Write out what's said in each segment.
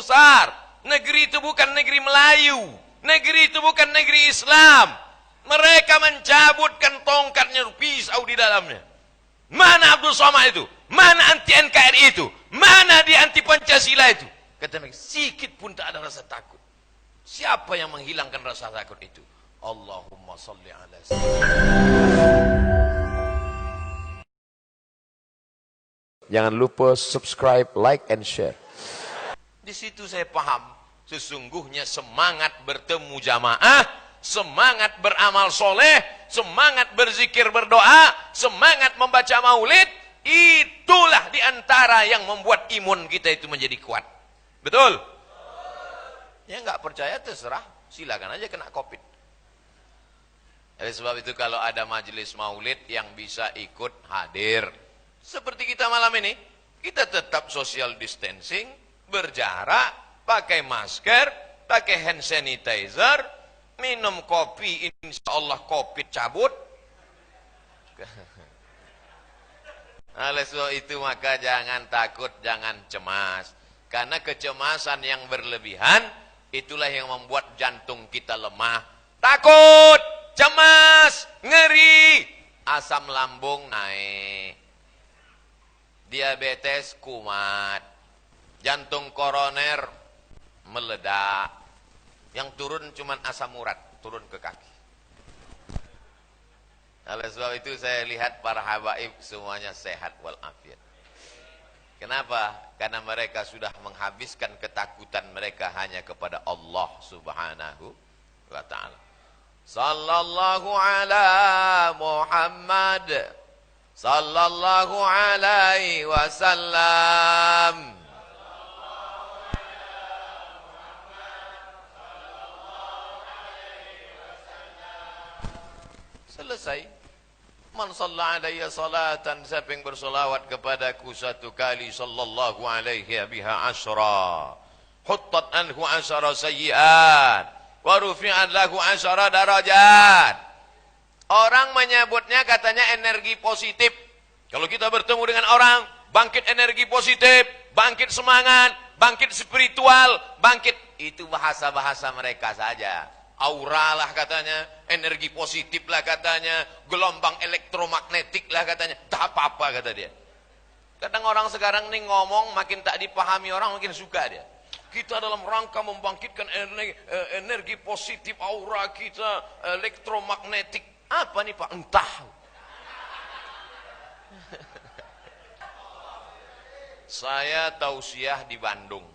besar. Negeri itu bukan negeri Melayu. Negeri itu bukan negeri Islam. Mereka mencabutkan tongkatnya pisau di dalamnya. Mana Abdul Somad itu? Mana anti NKRI itu? Mana dia anti Pancasila itu? Kata mereka, sikit pun tak ada rasa takut. Siapa yang menghilangkan rasa takut itu? Allahumma salli ala Jangan lupa subscribe, like, and share. Di situ saya paham, sesungguhnya semangat bertemu jamaah, semangat beramal soleh, semangat berzikir berdoa, semangat membaca maulid, itulah diantara yang membuat imun kita itu menjadi kuat. Betul? Ya nggak percaya terserah, silakan aja kena COVID. Oleh sebab itu kalau ada majelis maulid yang bisa ikut hadir, seperti kita malam ini, kita tetap social distancing, berjarak, pakai masker, pakai hand sanitizer, minum kopi, insya Allah COVID cabut. Oleh sebab itu maka jangan takut, jangan cemas. Karena kecemasan yang berlebihan, itulah yang membuat jantung kita lemah. Takut, cemas, ngeri, asam lambung naik, diabetes kumat, jantung koroner meledak. Yang turun cuma asam urat, turun ke kaki. Oleh sebab itu saya lihat para habaib semuanya sehat walafiat. Kenapa? Karena mereka sudah menghabiskan ketakutan mereka hanya kepada Allah Subhanahu wa ta'ala. Sallallahu ala Muhammad sallallahu alaihi wasallam. Selesai. Man shalla alayya salatan, siapa yang bersolawat kepadaku satu kali, sallallahu alaihi biha asyra, huttat anhu asyra sayyiat, wa rufi'at lahu asyra darajat. Orang menyebutnya katanya energi positif. Kalau kita bertemu dengan orang, bangkit energi positif, bangkit semangat, bangkit spiritual, bangkit, itu bahasa-bahasa mereka saja. Aura lah katanya, energi positif lah katanya, gelombang elektromagnetik lah katanya, tak apa-apa kata dia. Kadang orang sekarang nih ngomong makin tak dipahami orang, makin suka dia. Kita dalam rangka membangkitkan energi positif, aura kita, elektromagnetik. Apa nih Pak? Entah. Saya tausiah di Bandung.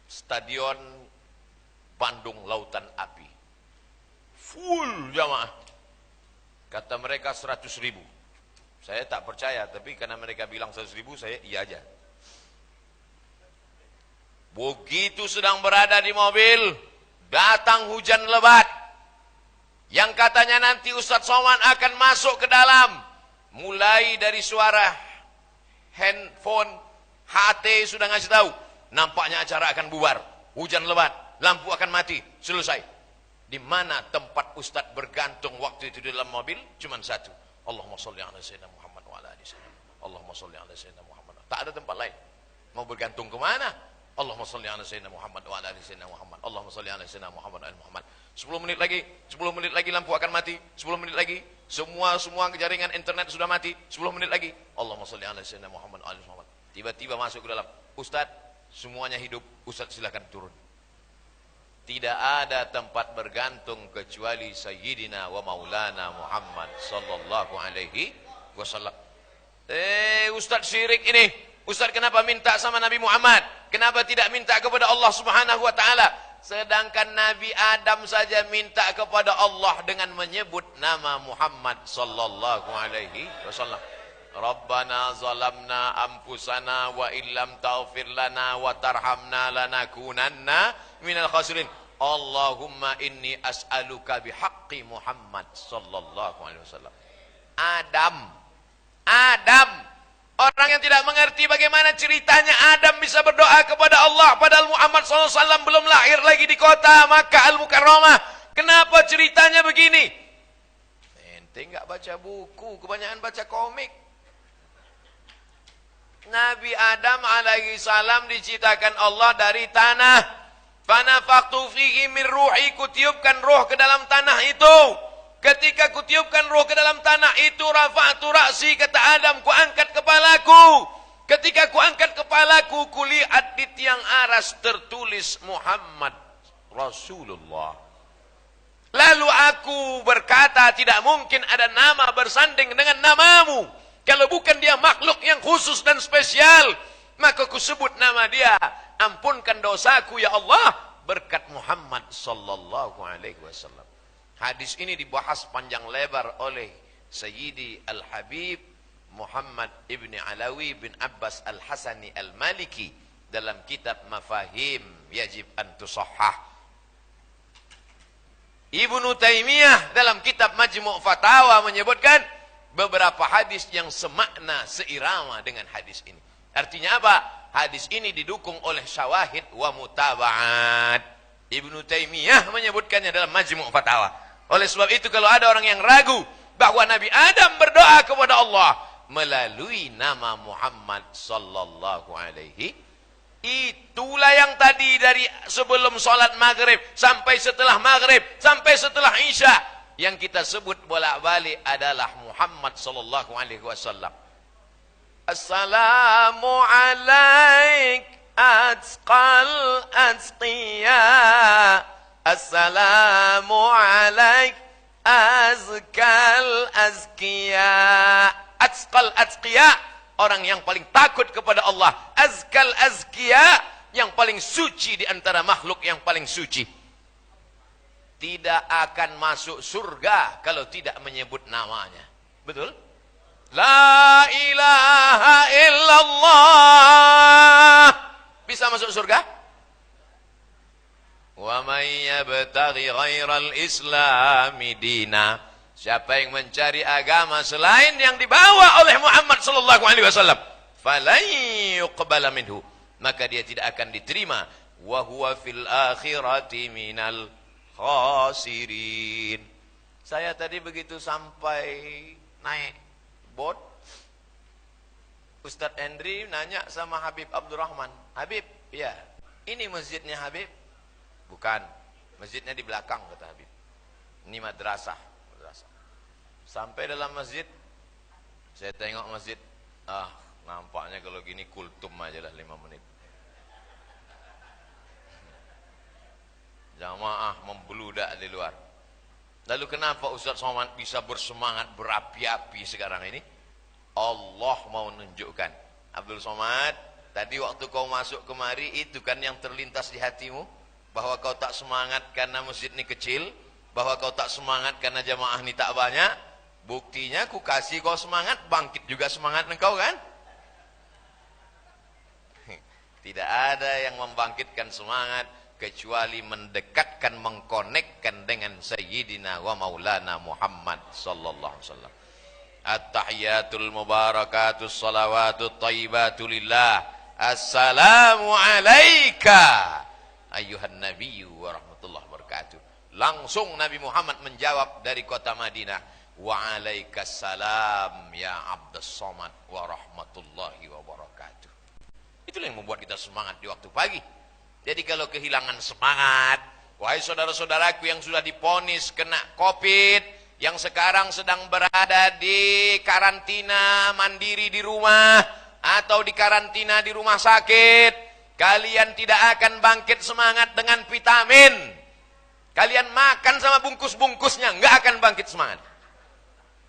Stadion Bandung Lautan Api. Full jamaah. Kata mereka 100.000. Saya tak percaya, tapi karena mereka bilang 100.000, saya iya aja. Begitu sedang berada di mobil, datang hujan lebat. Yang katanya nanti Ustadz Somad akan masuk ke dalam. Mulai dari suara handphone, HT sudah ngasih tahu. Nampaknya acara akan bubar. Hujan lebat, lampu akan mati, selesai. Di mana tempat Ustadz bergantung waktu itu di dalam mobil? Cuma satu. Allahumma sholli ala sayyidina Muhammad wa ala ali sayyidina. Allahumma sholli ala sayyidina Muhammad. Tak ada tempat lain. Mau bergantung ke mana? Allahumma sholli ala sayyidina Muhammad wa ala ali sayyidina Muhammad. Allahumma sholli ala sayyidina Muhammad wa ala Muhammad. 10 menit lagi lampu akan mati. 10 menit lagi semua jaringan internet sudah mati. 10 menit lagi Allahumma sholli ala sayyidina Muhammad wa ala Muhammad. Tiba-tiba masuk ke dalam. Ustadz, semuanya hidup. Ustadz silakan turun. Tidak ada tempat bergantung kecuali Sayyidina wa Maulana Muhammad sallallahu alaihi wasallam. Ustadz syirik ini. Ustadz kenapa minta sama Nabi Muhammad? Kenapa tidak minta kepada Allah Subhanahu wa ta'ala? Sedangkan Nabi Adam saja minta kepada Allah dengan menyebut nama Muhammad sallallahu alaihi wasallam. Rabbana zalamna anfusana wa illam taghfir lana wa tarhamna lanakunanna minal khasirin. Allahumma inni as'aluka bihaqqi Muhammad sallallahu alaihi wasallam. Adam, orang yang tidak mengerti bagaimana ceritanya Adam bisa berdoa kepada Allah padahal Muhammad sallallahu alaihi wasallam belum lahir lagi di kota Makkah Al-Mukarramah. Kenapa ceritanya begini? Ente enggak baca buku, kebanyakan baca komik. Nabi Adam alaihi salam diciptakan Allah dari tanah. Fanafaqtu fihi min ruhi, kutiupkan roh ke dalam tanah itu. Ketika kutiupkan roh ke dalam tanah itu, rafa'tu ra'si, kata Adam, kuangkat kepalaku. Ketika kuangkat kepalaku, kulihat di tiang aras tertulis Muhammad Rasulullah. Lalu aku berkata, tidak mungkin ada nama bersanding dengan namamu. Kalau bukan dia makhluk yang khusus dan spesial, maka ku sebut nama dia. Ampunkan dosaku ya Allah, berkat Muhammad sallallahu alaihi wasallam. Hadis ini dibahas panjang lebar oleh Sayyidi Al-Habib Muhammad ibni Alawi bin Abbas Al-Hasani Al-Maliki dalam kitab Mafahim Yajib an Tusahhah. Ibnu Taimiyah dalam kitab Majmu' Fatawa menyebutkan beberapa hadis yang semakna, seirama dengan hadis ini. Artinya apa? Hadis ini didukung oleh syawahid wa mutaba'at. Ibnu Taimiyah menyebutkannya dalam Majmu' Fatawa. Oleh sebab itu kalau ada orang yang ragu bahwa Nabi Adam berdoa kepada Allah melalui nama Muhammad sallallahu alaihi, itulah yang tadi dari sebelum sholat maghrib sampai setelah maghrib sampai setelah isya yang kita sebut bolak-balik adalah Muhammad sallallahu alaihi wasallam. Assalamu alaik atqal atqiya, assalamu alaik azkal azkiya. Atqal atqiya, orang yang paling takut kepada Allah. Azkal azkiya, yang paling suci di antara makhluk yang paling suci. Tidak akan masuk surga kalau tidak menyebut namanya. Betul? La ilaha illallah. Bisa masuk surga? Wa may yabtaghi ghairal islami dina. Siapa yang mencari agama selain yang dibawa oleh Muhammad sallallahu alaihi wasallam, falan yuqbala minhu, maka dia tidak akan diterima. Wa huwa fil akhirati minal khasirin. Saya tadi begitu sampai naik bot, Ustadz Endri nanya sama Habib Abdurrahman, Habib, ya, ini masjidnya Habib? Bukan, masjidnya di belakang, kata Habib. Ini madrasah. Sampai dalam masjid, saya tengok masjid, nampaknya kalau gini kultum aja lah 5 menit. Jamaah membeludak di luar. Lalu kenapa Ustaz Somad bisa bersemangat berapi-api sekarang ini? Allah mau menunjukkan. Abdul Somad, tadi waktu kau masuk kemari, itu kan yang terlintas di hatimu, bahwa kau tak semangat karena masjid ini kecil, bahwa kau tak semangat karena jamaah ini tak banyak. Buktinya ku kasih kau semangat, bangkit juga semangat engkau kan? Tidak ada yang membangkitkan semangat kecuali mendekatkan, mengkonekkan dengan Sayyidina wa Maulana Muhammad sallallahu alaihi wasallam. At-tahiyatul mubarakatus salawatut thayyibatu lillah. Assalamu alayka ayyuhan nabiyyu wa rahmatullahi wabarakatuh. Langsung Nabi Muhammad menjawab dari kota Madinah, wa alaikassalam ya Abdus Somad wa rahmatullahi wabarakatuh. Itulah yang membuat kita semangat di waktu pagi. Jadi kalau kehilangan semangat, wahai saudara-saudaraku yang sudah diponis kena COVID, yang sekarang sedang berada di karantina mandiri di rumah atau di karantina di rumah sakit, kalian tidak akan bangkit semangat dengan vitamin. Kalian makan sama bungkus-bungkusnya, nggak akan bangkit semangat.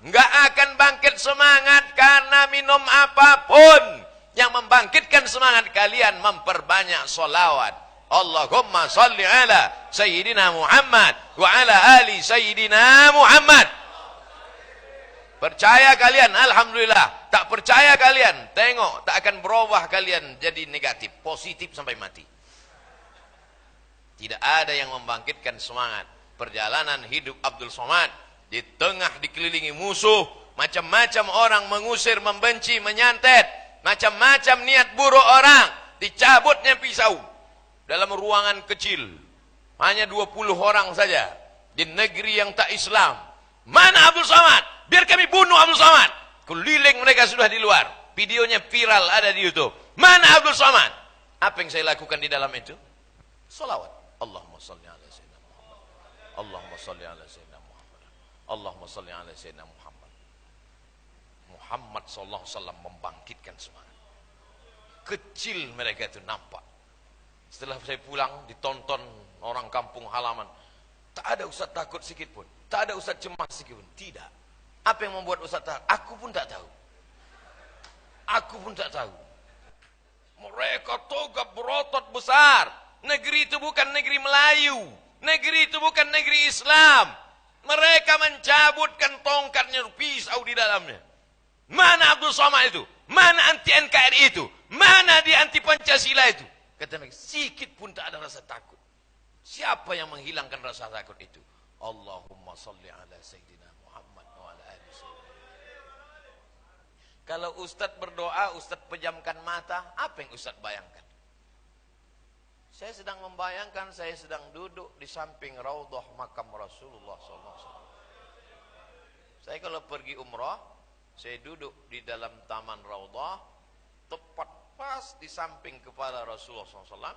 Nggak akan bangkit semangat karena minum apapun. Yang membangkitkan semangat kalian memperbanyak solawat. Allahumma salli ala Sayyidina Muhammad wa ala ali Sayyidina Muhammad. Percaya kalian, alhamdulillah. Tak percaya kalian, tengok, tak akan berubah kalian jadi negatif, positif sampai mati. Tidak ada yang membangkitkan semangat. Perjalanan hidup Abdul Somad di tengah dikelilingi musuh, macam-macam orang mengusir, membenci, menyantet, macam-macam niat buruk orang, dicabutnya pisau dalam ruangan kecil, hanya 20 orang saja di negeri yang tak Islam. Mana Abdul Somad? Biar kami bunuh Abdul Somad. Keliling mereka sudah di luar. Videonya viral ada di YouTube. Mana Abdul Somad? Apa yang saya lakukan di dalam itu? Salawat. Allahumma salli ala sayyidina Muhammad. Allahumma salli ala sayyidina Muhammad. Allahumma salli ala sayyidina Muhammad. Muhammad sallallahu alaihi wasallam membangkitkan semangat. Kecil mereka itu nampak. Setelah saya pulang ditonton orang kampung halaman. Tak ada ustaz takut sikit pun. Tak ada ustaz cemas sikit pun. Tidak. Apa yang membuat ustaz takut? Aku pun tak tahu. Aku pun tak tahu. Mereka togap berotot besar. Negeri itu bukan negeri Melayu. Negeri itu bukan negeri Islam. Mereka mencabutkan tongkatnya pisau di dalamnya. Mana Abdul Somad itu? Mana anti NKRI itu? Mana dia anti Pancasila itu? Kata mereka, sikit pun tak ada rasa takut. Siapa yang menghilangkan rasa takut itu? Allahumma salli ala Sayyidina Muhammad wa ala ali Sayyidina. Kalau Ustadz berdoa, Ustadz pejamkan mata, apa yang Ustadz bayangkan? Saya sedang membayangkan, saya sedang duduk di samping Raudhah makam Rasulullah SAW. Saya kalau pergi umrah, saya duduk di dalam taman Raudhah, tepat pas di samping kepala Rasulullah SAW.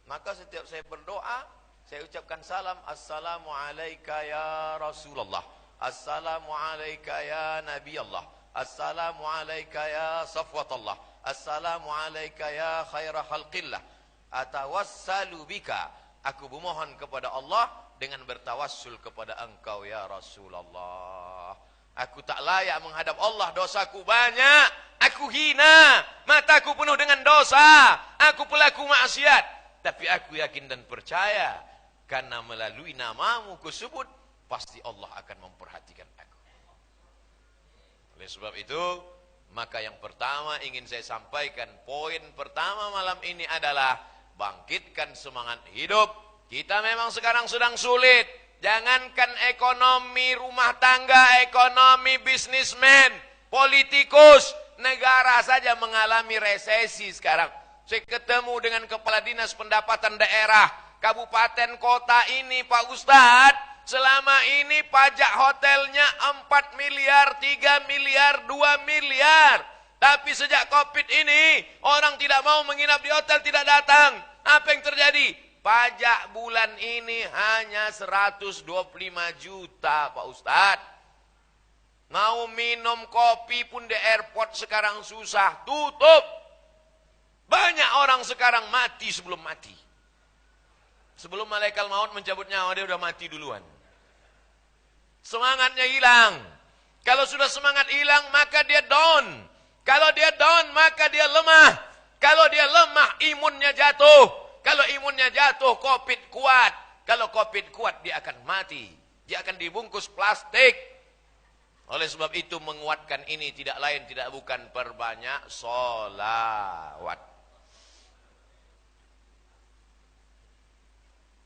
Maka setiap saya berdoa, saya ucapkan salam, Assalamu alayka ya Rasulullah, Assalamu alayka ya Nabi Allah, Assalamu alayka ya Safwatullah, Assalamu alayka ya khaira khalqillah. Atawassalu bika, aku memohon kepada Allah dengan bertawassul kepada engkau ya Rasulullah. Aku tak layak menghadap Allah, dosaku banyak, aku hina, mataku penuh dengan dosa, aku pelaku maksiat. Tapi aku yakin dan percaya, karena melalui namamu kusebut, pasti Allah akan memperhatikan aku. Oleh sebab itu, maka yang pertama ingin saya sampaikan, poin pertama malam ini adalah bangkitkan semangat hidup. Kita memang sekarang sedang sulit. Jangankan ekonomi rumah tangga, ekonomi bisnismen, politikus, negara saja mengalami resesi sekarang. Saya ketemu dengan kepala dinas pendapatan daerah, kabupaten kota ini, Pak Ustadz, selama ini pajak hotelnya 4 miliar, 3 miliar, 2 miliar. Tapi sejak Covid ini, orang tidak mau menginap di hotel, tidak datang. Apa yang terjadi? Pajak bulan ini hanya 125 juta, Pak Ustadz. Mau minum kopi pun di airport sekarang susah, tutup. Banyak orang sekarang mati sebelum mati. Sebelum malaikat maut mencabut nyawa, dia sudah mati duluan. Semangatnya hilang. Kalau sudah semangat hilang, maka dia down. Kalau dia down, maka dia lemah. Kalau dia lemah, imunnya jatuh. Kalau imunnya jatuh, Covid kuat. Kalau Covid kuat, dia akan mati. Dia akan dibungkus plastik. Oleh sebab itu, menguatkan ini tidak lain, tidak bukan perbanyak sholawat.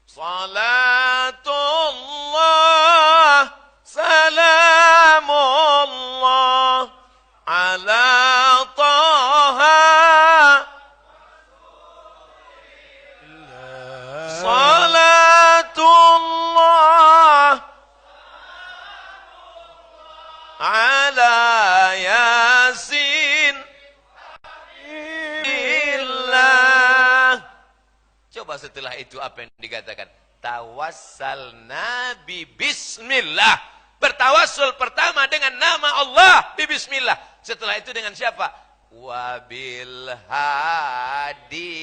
Salatullah, salamullah, ala Taha Salatullah ala Yasin Illah. Coba setelah itu apa yang dikatakan? Tawassalna bi bismillah. Bertawassul pertama dengan nama Allah, bi bismillah. Setelah itu dengan siapa? Wabil hadi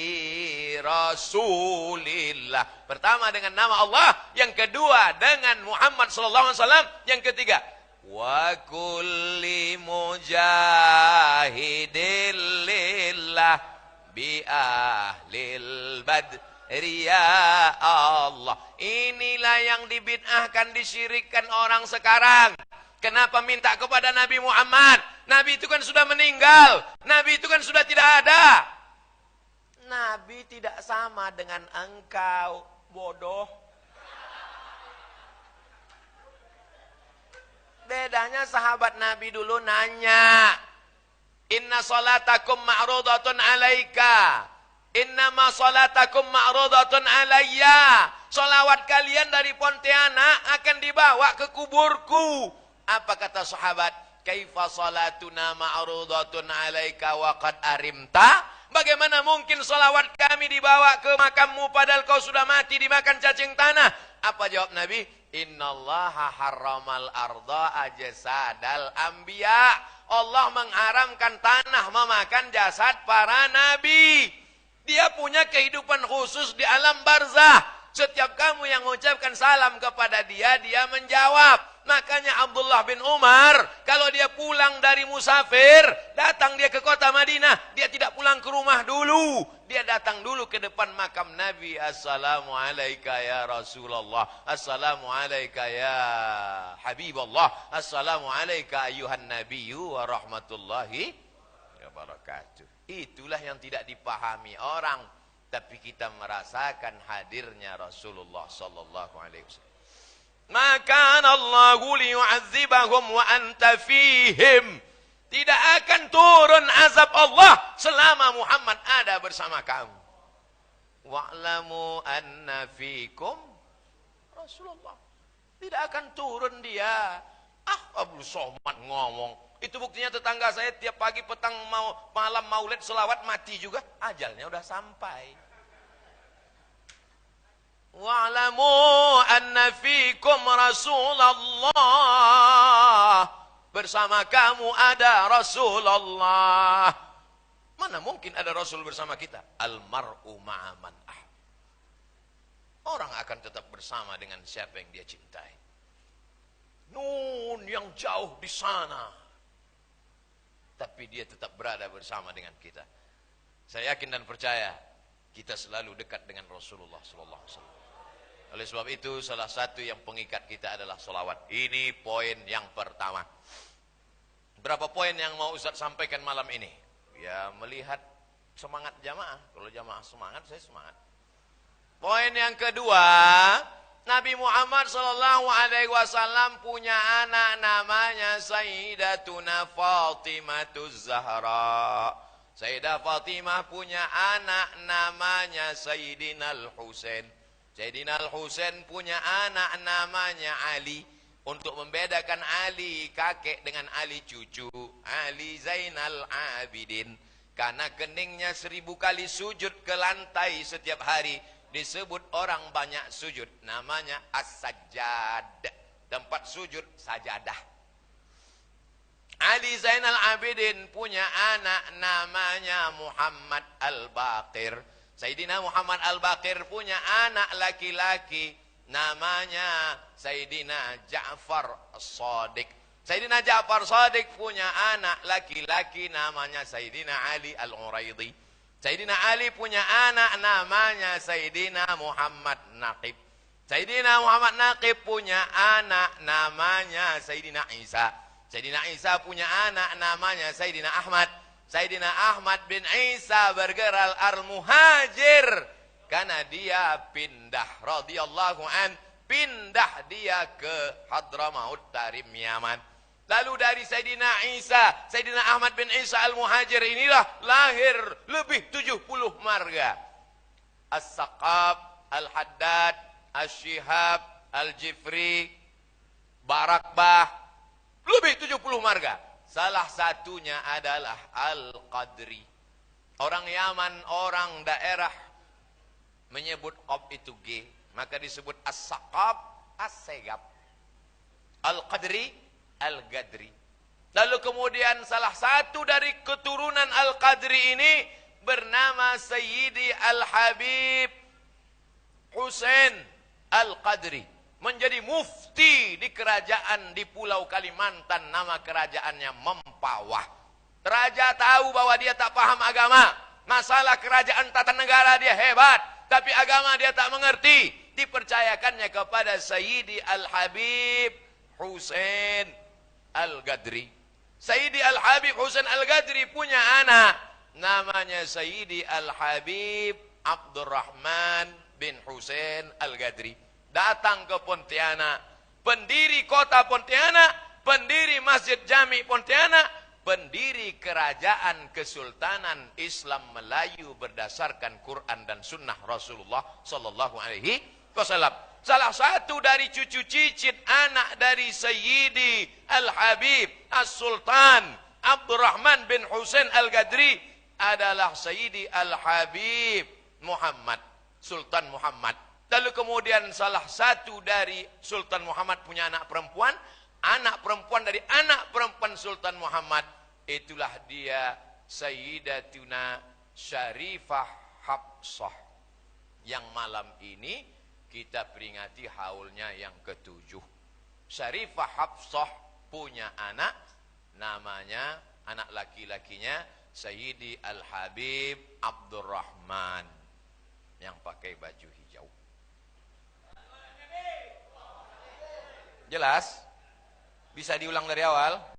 Rasulillah. Pertama dengan nama Allah, yang kedua dengan Muhammad sallallahu alaihi wasallam, yang ketiga wa kulli mujahidil lillah bi ahlil badri ya Allah. Inilah yang dibid'ahkan, disyirikkan orang sekarang. Kenapa minta kepada Nabi Muhammad? Nabi itu kan sudah meninggal. Nabi itu kan sudah tidak ada. Nabi tidak sama dengan engkau, bodoh. Bedanya sahabat Nabi dulu nanya, inna salatakum ma'rudatun alaika, innama salatakum ma'rudatun alayya. Salawat kalian dari Pontianak akan dibawa ke kuburku. Apa kata sahabat? kaifa salatuna ma'rudatun alaika wa qad arimta? Bagaimana mungkin salawat kami dibawa ke makammu padahal kau sudah mati dimakan cacing tanah? Apa jawab Nabi? Innallaha harramal arda ajsadal anbiya. Allah mengharamkan tanah memakan jasad para nabi. Dia punya kehidupan khusus di alam barzah. Setiap kamu yang mengucapkan salam kepada dia, dia menjawab. Makanya Abdullah bin Umar, kalau dia pulang dari musafir, datang dia ke kota Madinah, dia tidak pulang ke rumah dulu. Dia datang dulu ke depan makam Nabi. Assalamualaikum ya Rasulullah. Assalamualaikum ya Habibullah. Assalamualaikum ayuhan nabiyyu wa rahmatullahi wa barakatuh. Itulah yang tidak dipahami orang. Tapi kita merasakan hadirnya Rasulullah sallallahu alaihi wasallam. Maka Allahu liyu'adzibahum wa anta fihim. Tidak akan turun azab Allah selama Muhammad ada bersama kamu. Wa'lamu anna fikum Rasulullah. Tidak akan turun dia. Abdul Somad ngomong. Itu buktinya tetangga saya tiap pagi petang malam maulid selawat mati juga. Ajalnya udah sampai. Wa'lamu anna fikum Rasulullah. Bersama kamu ada Rasulullah. Mana mungkin ada Rasul bersama kita? Al-mar'u ma'aman ahab. Orang akan tetap bersama dengan siapa yang dia cintai. Nun yang jauh di sana. Tapi dia tetap berada bersama dengan kita. Saya yakin dan percaya kita selalu dekat dengan Rasulullah sallallahu alaihi wasallam. Oleh sebab itu salah satu yang pengikat kita adalah salawat. Ini poin yang pertama. Berapa poin yang mau Ustaz sampaikan malam ini? Ya melihat semangat jamaah. Kalau jamaah semangat, saya semangat. Poin yang kedua, Nabi Muhammad sallallahu alaihi wasallam punya anak namanya Sayyidatuna Fatimatuz Zahra. Sayyidah Fatimah punya anak namanya Sayyidina Al-Husain. Sayyidina Al-Husain punya anak namanya Ali. Untuk membedakan Ali kakek dengan Ali cucu, Ali Zainal Abidin. Karena keningnya 1000 kali sujud ke lantai setiap hari, disebut orang banyak sujud. Namanya As-Sajjad. Tempat sujud sajadah. Ali Zainal Abidin punya anak namanya Muhammad Al-Baqir. Sayyidina Muhammad Al-Baqir punya anak laki-laki namanya Sayyidina Ja'far As-Sadiq. Sayyidina Ja'far As-Sadiq punya anak laki-laki namanya Sayyidina Ali Al-Uraidi. Sayyidina Ali punya anak namanya Sayyidina Muhammad Naqib. Sayyidina Muhammad Naqib punya anak namanya Sayyidina Isa. Sayyidina Isa punya anak namanya Sayyidina Ahmad. Sayyidina Ahmad bin Isa bergeral al-muhajir. Karena dia pindah radhiyallahu an. Pindah dia ke Hadramaut Tarim Yaman. Lalu dari Sayyidina Isa, Sayyidina Ahmad bin Isa al-muhajir inilah lahir lebih 70 marga. As-Saqab, Al-Haddad, As-Shihab, Al-Jifri, Barakbah. Lebih 70 marga. Salah satunya adalah Al-Qadri. Orang Yaman, orang daerah menyebut Qab itu G. Maka disebut As-Saqab, As-Segab. Al-Qadri, Al-Gadri. Lalu kemudian salah satu dari keturunan Al-Qadri ini bernama Sayyidi Al-Habib Husain Al-Qadri. Menjadi mufti di kerajaan di Pulau Kalimantan, nama kerajaannya Mempawah. Raja tahu bahwa dia tak paham agama. Masalah kerajaan tata negara dia hebat, tapi agama dia tak mengerti. Dipercayakannya kepada Sayyidi Al-Habib Husain Al-Gadri. Sayyidi Al-Habib Husain Al-Gadri punya anak namanya Sayyidi Al-Habib Abdurrahman bin Husain Al-Gadri. Datang ke Pontianak, pendiri kota Pontianak, pendiri Masjid Jami Pontianak, pendiri kerajaan Kesultanan Islam Melayu berdasarkan Quran dan Sunnah Rasulullah Sallallahu Alaihi Wasallam. Salah satu dari cucu cicit anak dari Sayyidi Al-Habib As-Sultan Abdurrahman bin Husain Al-Gadri adalah Sayyidi Al-Habib Muhammad, Sultan Muhammad. Lalu kemudian salah satu dari Sultan Muhammad punya anak perempuan dari anak perempuan Sultan Muhammad, itulah dia Sayyidatuna Syarifah Hafsah. Yang malam ini kita peringati haulnya yang ke-7. Syarifah Hafsah punya anak, namanya, anak laki-lakinya Sayyidi Al-Habib Abdurrahman, yang pakai baju hijau. Jelas? Bisa diulang dari awal?